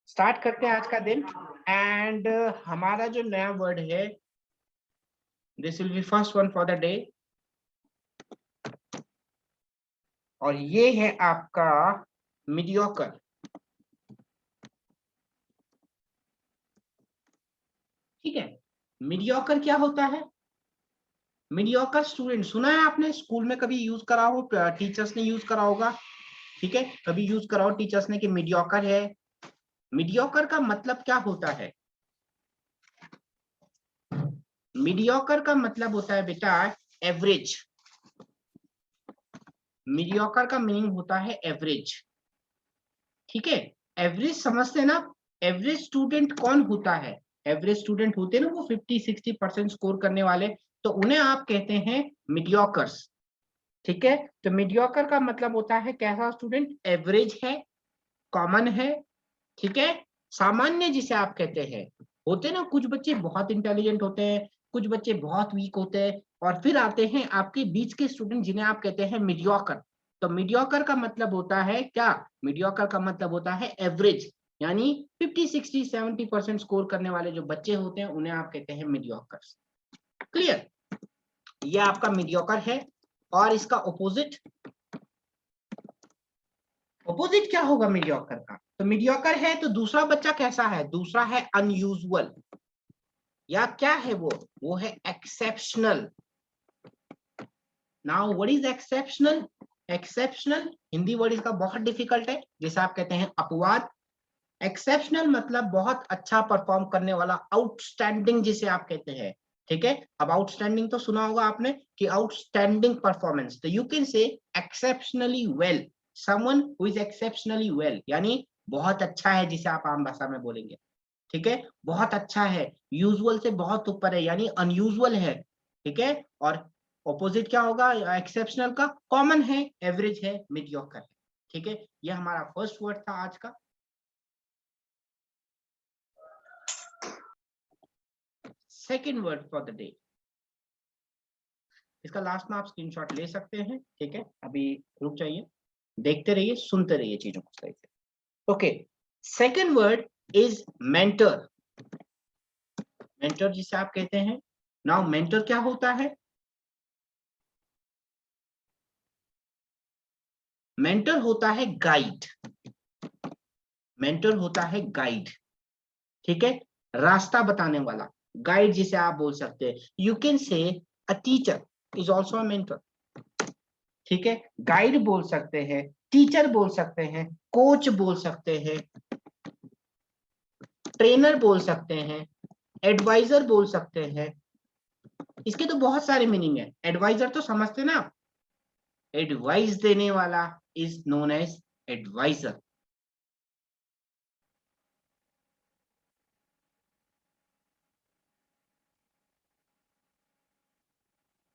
Start करते हैं आज का दिन। एंड हमारा जो नया वर्ड है, this will be first one for the day, और ये है आपका मीडियोकर। ठीक है, मीडियोकर क्या होता है? मीडियोकर स्टूडेंट सुना है आपने, स्कूल में कभी यूज करा हो, टीचर्स ने यूज करा होगा। ठीक है, कभी यूज करा हो टीचर्स ने कि मीडियोकर है। मीडियोकर का मतलब क्या होता है? मीडियोकर का मतलब होता है बेटा एवरेज। मीडियोकर का मीनिंग होता है एवरेज। ठीक है, एवरेज समझते हैं ना। एवरेज स्टूडेंट कौन होता है? एवरेज स्टूडेंट होते हैं ना वो 50-60% स्कोर करने वाले, तो उन्हें आप कहते हैं मीडियोकर्स। ठीक है, तो मीडियोकर का मतलब होता है कैसा स्टूडेंट? एवरेज है, कॉमन है। ठीक है, सामान्य जिसे आप कहते हैं। होते ना कुछ बच्चे बहुत इंटेलिजेंट होते हैं, कुछ बच्चे बहुत वीक होते हैं, और फिर आते हैं आपके बीच के स्टूडेंट जिन्हें आप कहते हैं मीडियोकर। तो मीडियोकर का मतलब होता है क्या? मीडियोकर का मतलब होता है एवरेज, यानी 50-60-70% स्कोर करने वाले जो बच्चे होते हैं उन्हें आप कहते हैं मीडियोकर्स। क्लियर? ये आपका मीडियोकर है। और इसका ऑपोजिट क्या होगा मीडियोकर का? तो मीडियोकर है तो दूसरा बच्चा कैसा है? दूसरा है अनयूजुअल, या क्या है वो है exceptional. Now what is exceptional? Exceptional Hindi word इसका बहुत डिफिकल्ट है, जैसे आप कहते हैं अपवाद। एक्सेप्शनल मतलब बहुत अच्छा परफॉर्म करने वाला, आउटस्टैंडिंग जिसे आप कहते हैं। ठीक है, अब आउटस्टैंडिंग तो सुना होगा आपने कि आउटस्टैंडिंग परफॉर्मेंस, तो you can say exceptionally well, someone who is exceptionally well, यानी बहुत अच्छा है जिसे आप आम भाषा में बोलेंगे। ठीक है, बहुत अच्छा है, यूजुअल से बहुत ऊपर है, यानी अनयूजुअल है। ठीक है, और ऑपोजिट क्या होगा एक्सेप्शनल का? कॉमन है, एवरेज है, मीडियोकर है। ठीक है, ये हमारा फर्स्ट वर्ड था आज का। Second word for the day, इसका लास्ट में आप स्क्रीनशॉट ले सकते हैं। ठीक है, अभी रुक जाइए, देखते रहिए, सुनते रहिए चीजों को सही से। Okay, second word is mentor. Mentor जिसे आप कहते हैं। नाउ मेंटर क्या होता है? मेंटर होता है गाइड। मेंटर होता है गाइड। ठीक है, रास्ता बताने वाला, गाइड जिसे आप बोल सकते हैं। You can say a teacher is also a mentor. ठीक है, गाइड बोल सकते हैं, टीचर बोल सकते हैं, कोच बोल सकते हैं, ट्रेनर बोल सकते हैं, एडवाइजर बोल सकते हैं। इसके तो बहुत सारे मीनिंग है। एडवाइजर तो समझते ना, एडवाइस देने वाला is known as adviser.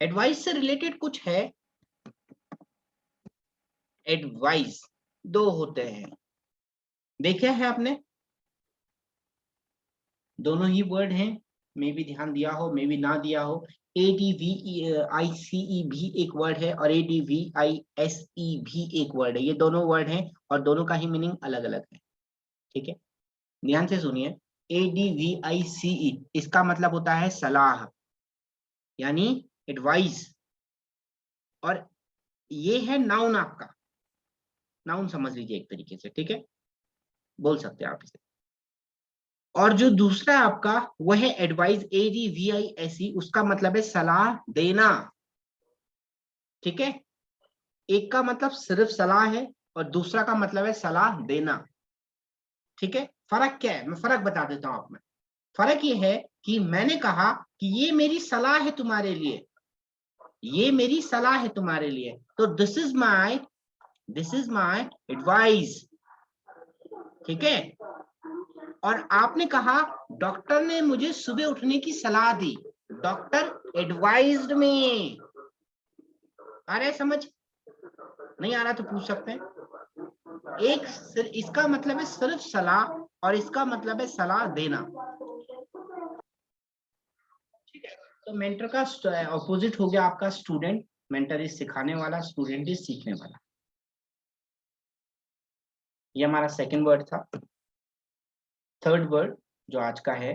Advice से रिलेटेड कुछ है? एडवाइस दो होते हैं, देखे हैं आपने? दोनों ही वर्ड हैं, मे भी ध्यान दिया हो, मे भी ना दिया हो। ADVICE भी एक वर्ड है, और ADVISE भी एक वर्ड है। ये दोनों वर्ड हैं और दोनों का ही मीनिंग अलग अलग है। ठीक है, ध्यान से सुनिए। ADVICE इसका मतलब होता है सलाह, यानी एडवाइस। और ये है नाउन, आपका नाउन समझ लीजिए एक तरीके से। ठीक है, बोल सकते हैं आप इसे। और जो दूसरा आपका वो है एडवाइस, ADVISE, उसका मतलब है सलाह देना। ठीक है, एक का मतलब सिर्फ सलाह है और दूसरा का मतलब है सलाह देना। ठीक है, फर्क क्या है? मैं फर्क बता देता हूं आपको। फर्क ये है कि मैंने कहा कि ये मेरी सलाह है तुम्हारे लिए, ये मेरी सलाह है तुम्हारे लिए, तो दिस इज माई एडवाइस। ठीक है, और आपने कहा डॉक्टर ने मुझे सुबह उठने की सलाह दी, डॉक्टर एडवाइज्ड मी। आ रहा है समझ? नहीं आ रहा तो पूछ सकते हैं। इसका मतलब है सिर्फ सलाह, और इसका मतलब है सलाह देना। ठीक है, तो मेंटर का ऑपोजिट हो गया आपका स्टूडेंट। मेंटर इज सिखाने वाला, स्टूडेंट इज सीखने वाला। ये हमारा सेकंड वर्ड था। थर्ड वर्ड जो आज का है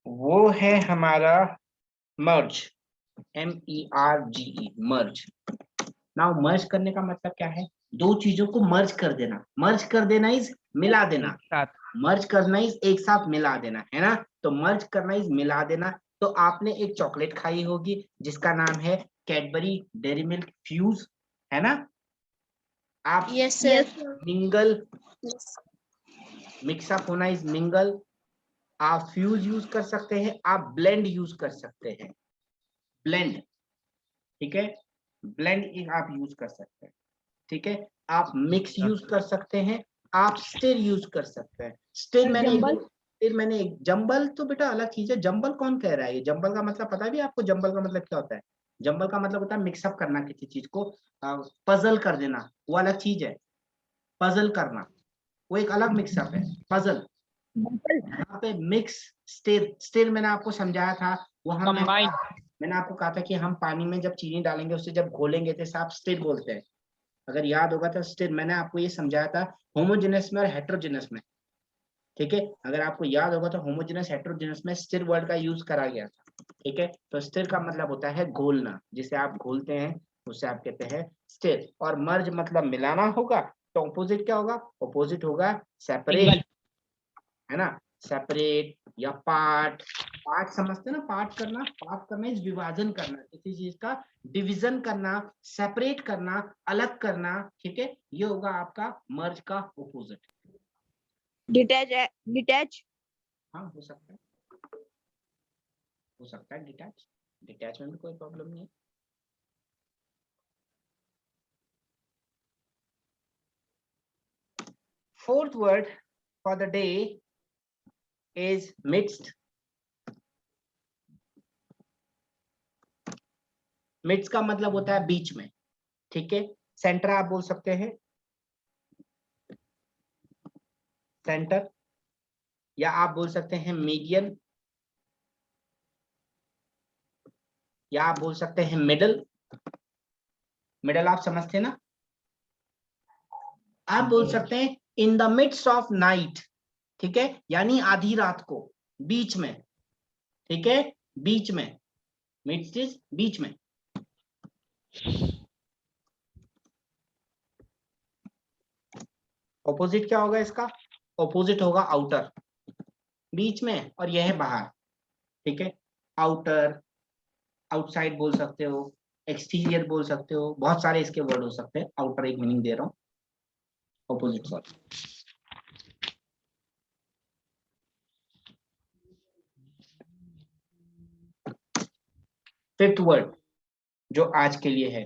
वो है हमारा मर्ज, MERGE, मर्ज। नाउ मर्ज करने का मतलब क्या है? दो चीजों को मर्ज कर देना। मर्ज कर देना इज मिला देना, मर्ज करना इज एक साथ मिला देना, है ना? तो मर्ज करना इज मिला देना। तो आपने एक चॉकलेट खाई होगी जिसका नाम है कैडबरी डेयरी मिल्क फ्यूज, है ना? आप यस सर। मिंगल, मिक्सअप होना इज मिंगल। आप फ्यूज यूज कर सकते हैं, आप ब्लेंड यूज कर सकते हैं, ब्लेंड, ठीक है? ब्लेंड आप यूज कर सकते हैं, ठीक है? आप मिक्स यूज कर सकते हैं, आप स्टिर यूज कर सकते हैं। स्टिर मैंने एक जंबल तो बेटा अलग चीज है। जंबल कौन कह रहा है? ये जंबल का मतलब पता है भी आपको? जंबल का मतलब क्या होता है? जंबल का मतलब होता है मिक्सअप करना, किसी चीज को पजल कर देना, वो अलग चीज है। पजल करना वो एक अलग मिक्सअप है, पजल। यहाँ पे मिक्स, स्टिर, स्टिर मैंने आपको समझाया था। वहां मैंने आपको कहा था कि हम पानी में जब चीनी डालेंगे उससे जब घोलेंगे तो आप स्टिर बोलते हैं, अगर याद होगा तो। स्टिर मैंने आपको ये समझाया था होमोजेनस में और हेट्रोजेनस में, ठीक है? अगर आपको याद होगा तो होमोजेनस हेट्रोजेनस में स्टिर वर्ड का यूज करा गया था, ठीक है? तो स्टिर का मतलब होता है घोलना, जिसे आप घोलते हैं उसे आप कहते हैं स्टिर। और मर्ज मतलब मिलाना होगा, तो ऑपोजिट क्या होगा? ऑपोजिट होगा सेपरेट, है ना? सेपरेट या पार्ट। पार्ट समझते हैं ना? पार्ट करना इस विभाजन करना, किसी चीज का डिवीजन करना, सेपरेट करना, अलग करना, ठीक है? ये होगा आपका मर्ज का ऑपोजिट। डिटैच। हाँ, हो सकता है, हो सकता है डिटैच। डिटैच में भी कोई प्रॉब्लम नहीं है। Fourth word for the day is mixed. Mix का मतलब होता है बीच में, ठीक है? सेंटर आप बोल सकते हैं, सेंटर, या आप बोल सकते हैं मीडियन, या आप बोल सकते हैं मिडल। मिडल आप समझते हैं ना? आप बोल सकते हैं in the midst of night, ठीक है? यानी आधी रात को, बीच में, ठीक है? बीच में, मिड्स इज बीच में। ऑपोजिट क्या होगा इसका? ऑपोजिट होगा आउटर, बीच में, और यह है बाहर, ठीक है? आउटर, आउटसाइड बोल सकते हो, एक्सटीरियर बोल सकते हो, बहुत सारे इसके वर्ड हो सकते हैं। आउटर एक मीनिंग दे रहा हूं, ऑपोजिट सॉरी। फिफ्थ वर्ड जो आज के लिए है,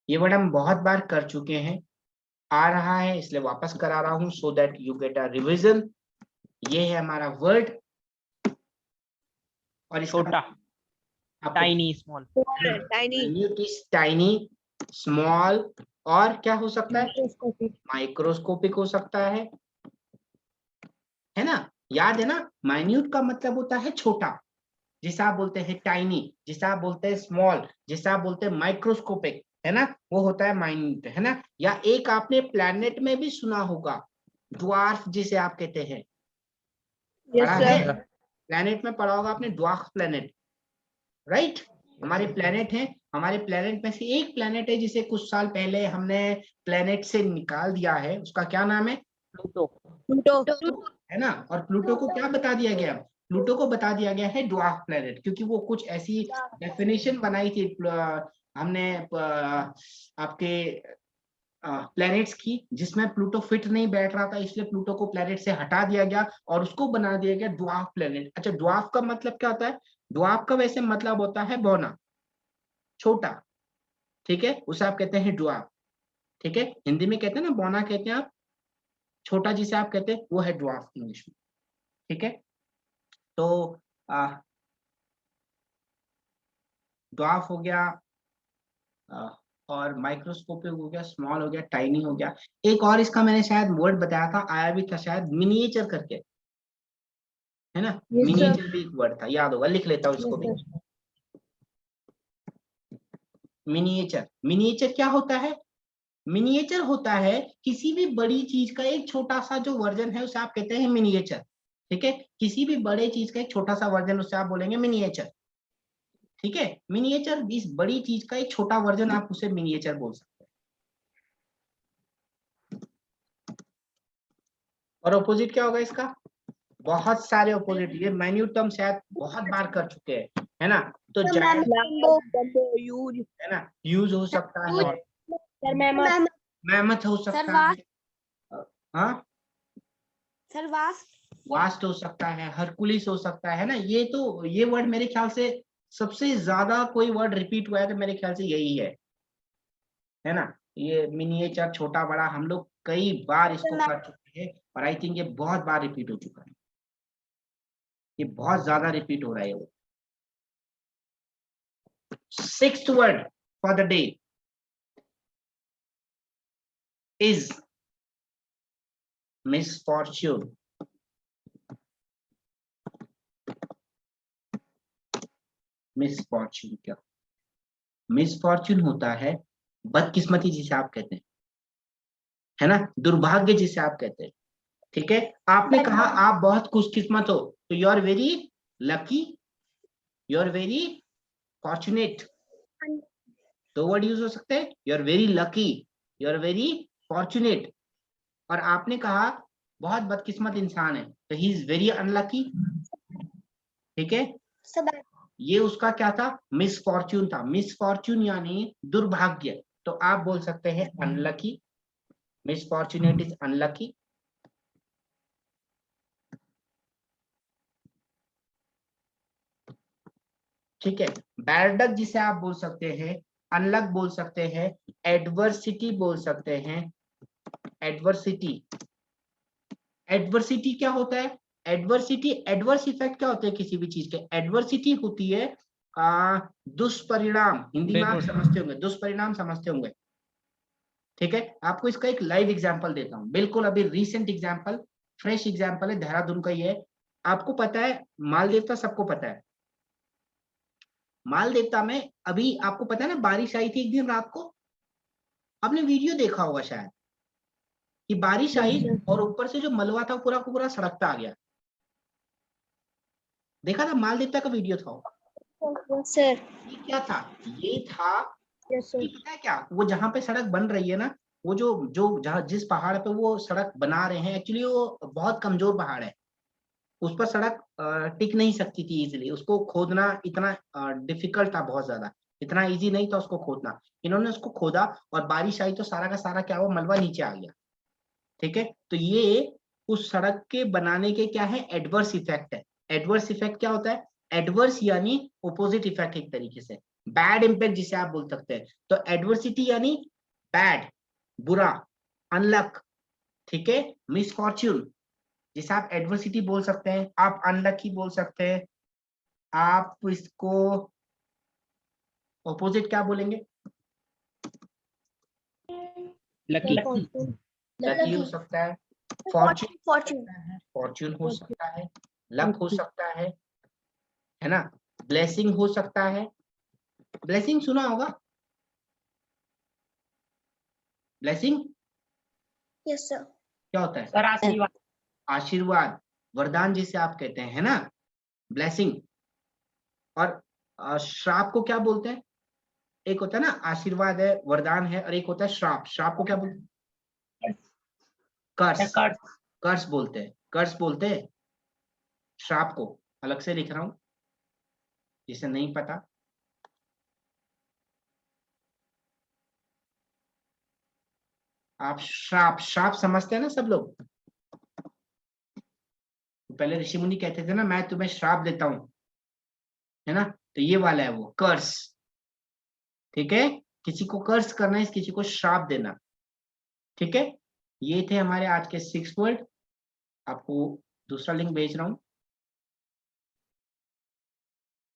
ये वर्ड हम बहुत बार कर चुके हैं, आ रहा है इसलिए वापस करा रहा हूं, so that you get a revision. ये है हमारा वर्ड, और छोटा, टाइनी, स्मॉल, टाइनी, स्मॉल, और क्या हो सकता है? माइक्रोस्कोपिक हो सकता है ना? याद है ना? माइन्यूट का मतलब होता है छोटा, जिसे आप बोलते हैं टाइनी, जिसे आप बोलते हैं स्मॉल, जिसे आप बोलते हैं माइक्रोस्कोपिक, है ना? वो होता है माइन्यूट, है ना? या एक आपने प्लैनेट में भी सुना होगा, ड्वार्फ जिसे आप कहते हैं, पढ़ा है? प्लैनेट में पढ़ा होगा आपने, ड्वार्फ प्लैनेट, राइट? हमारे प्लैनेट हैं, हमारे प्लैनेट में से एक प्लैनेट है जिसे कुछ साल पहले हमने प्लैनेट से निकाल दिया है, उसका क्या नाम है? प्लूटो। है ना? और प्लूटो को क्या बता दिया गया? प्लूटो को बता दिया गया है ड्वार्फ प्लैनेट, क्योंकि वो कुछ ऐसी डेफिनेशन बनाई थी हमने आपके प्लैनेट्स की, जिसमें प्लूटो फिट नहीं बैठ रहा था, इसलिए प्लूटो को प्लैनेट से हटा दिया गया और उसको बना दिया गया ड्वार्फ प्लैनेट। अच्छा, ड्वार्फ का मतलब क्या होता है? ड्वार्फ का वैसे मतलब होता है बौना, छोटा, ठीक है? उसे आप कहते हैं ड्वार्फ, ठीक है? हिंदी में कहते हैं ना बौना, कहते हैं आप छोटा, जिसे आप कहते हैं वो है ड्वार्फ इंग्लिश में, ठीक है? तो ड्वार्फ हो गया, और माइक्रोस्कोपिक हो गया, स्मॉल हो गया, टाइनी हो गया। एक और इसका मैंने शायद वर्ड बताया था, आया भी था शायद, मिनिएचर करके, है ना? मिनिएचर भी एक वर्ड था, याद होगा, लिख लेता हूँ इसको भी। मिनिएचर, मिनिएचर क्या होता है? मिनिएचर होता है किसी भी बड़ी चीज का एक छोटा सा जो वर्जन है उसे आप कहते हैं मिनिएचर। ठीक है, किसी भी बड़े चीज का एक छोटा सा वर्जन उसे आप बोलेंगे मिनिएचर। ठीक है, मिनिएचर इस बड़ी चीज का एक छोटा वर्जन, आप उसे मिनिएचर बोल सकते हैं। और ऑपोजिट क्या होगा इसका? बहुत सारे ऑपोजिट, ये माइन्यूट टर्म शायद बहुत बार कर चुके हैं, है ना? तो जायंट यूज है ना, यूज हो सकता है, सर मैमथ मैमथ हो सकता है, हाँ सर वास्ट हो सकता है, हरकुलिस हो सकता है ना। ये तो ये वर्ड मेरे ख्याल से सबसे ज्यादा कोई वर्ड रिपीट हुआ है तो मेरे ख्याल से यही है ना। ये मिनिएचर, छोटा बड़ा, हम लोग कई बार इसको कर चुके हैं और आई थिंक ये बहुत बार रिपीट हो चुका है, ये बहुत ज्यादा रिपीट हो रहा है। Sixth word for the day is misfortune. Misfortune क्या? मिसफॉर्च्यून होता है बदकिस्मती जिसे आप कहते हैं, है ना, दुर्भाग्य जिसे आप कहते हैं। ठीक है, आपने कहा आप बहुत खुशकिस्मत हो, तो you are very lucky, you are very fortunate, दो वर्ड यूज हो सकते हैं, you are very lucky, you are very fortunate. और आपने कहा बहुत बदकिस्मत इंसान है, तो ही इज वेरी अनलकी। ठीक है, ये उसका क्या था? मिसफॉर्च्यून था। मिसफॉर्च्यून यानी दुर्भाग्य, तो आप बोल सकते हैं अनलकी, मिसफॉर्चुनेट इज अनलकी। ठीक है, बैड लक जिसे आप बोल सकते हैं, अनलक बोल सकते हैं, एडवर्सिटी बोल सकते हैं। एडवर्सिटी, एडवर्सिटी क्या होता है? एडवर्सिटी, एडवर्स इफेक्ट क्या होते हैं किसी भी चीज के? एडवर्सिटी होती है दुष्परिणाम, हिंदी में आप समझते होंगे, दुष्परिणाम समझते होंगे। ठीक है, आपको इसका एक लाइव एग्जांपल देता हूं, बिल्कुल अभी रिसेंट एग्जांपल, फ्रेश एग्जांपल है, देहरादून का ही है। आपको पता है मालदेवता, सबको पता है मालदेवता में, अभी आपको पता है ना बारिश आई थी एक दिन रात को, आपने वीडियो देखा होगा शायद, कि बारिश आई और ऊपर से जो मलबा था पूरा पूरा सड़कता आ गया। देखा था, मालदेवता का वीडियो था। सर ये क्या था? ये था, यस ये पता है क्या, वो जहां पे सड़क बन रही है ना, वो जो जो जहां जिस पहाड़ पे वो सड़क बना रहे हैं, एक्चुअली वो बहुत कमजोर पहाड़ है, उस पर सड़क टिक नहीं सकती थी इजीली, उसको खोदना इतना डिफिकल्ट था, बहुत ज्यादा, इतना इजी नहीं था उसको खोदना। इन्होंने उसको खोदा और बारिश आई तो सारा का सारा क्या हुआ, मलबा नीचे आ गया। ठीक है, तो ये उस सड़क के बनाने के क्या है, एडवर्स इफेक्ट है। एडवर्स इफेक्ट क्या होता है? एडवर्स यानी ऑपोजिट इफेक्ट एक तरीके से, बैड इंपैक्ट जिसे आप बोल सकते हैं। तो एडवर्सिटी यानी बैड, बुरा, अनलक। ठीक है, मिसफॉर्च्यून जिसे आप एडवर्सिटी बोल सकते हैं, आप अनलकी बोल सकते हैं, आप इसको ऑपोजिट क्या बोलेंगे? लकी लकी हो सकता है, फॉर्च्यून, फॉर्च्यून हो सकता है, लक हो सकता है ना, ब्लेसिंग हो सकता है। ब्लेसिंग सुना होगा, ब्लेसिंग यस सर क्या होता है? सर आशीर्वाद। आशीर्वाद, वरदान जिसे आप कहते हैं, है ना, ब्लेसिंग। और श्राप को क्या बोलते हैं? एक होता है ना आशीर्वाद है, वरदान है, और एक होता है श्राप। श्राप को क्या बोलते हैं? कर्स, कर्स बोलते हैं, कर्स बोलते हैं श्राप को। अलग से लिख रहा हूं जिसे नहीं पता। आप श्राप, श्राप समझते हैं ना सब लोग? पहले ऋषि मुनि कहते थे ना, मैं तुम्हें श्राप देता हूं, है ना, तो ये वाला है वो कर्स। ठीक है, किसी को कर्स करना है, किसी को श्राप देना। ठीक है, ये थे हमारे आज के 6 वर्ड। आपको दूसरा लिंक भेज रहा हूं।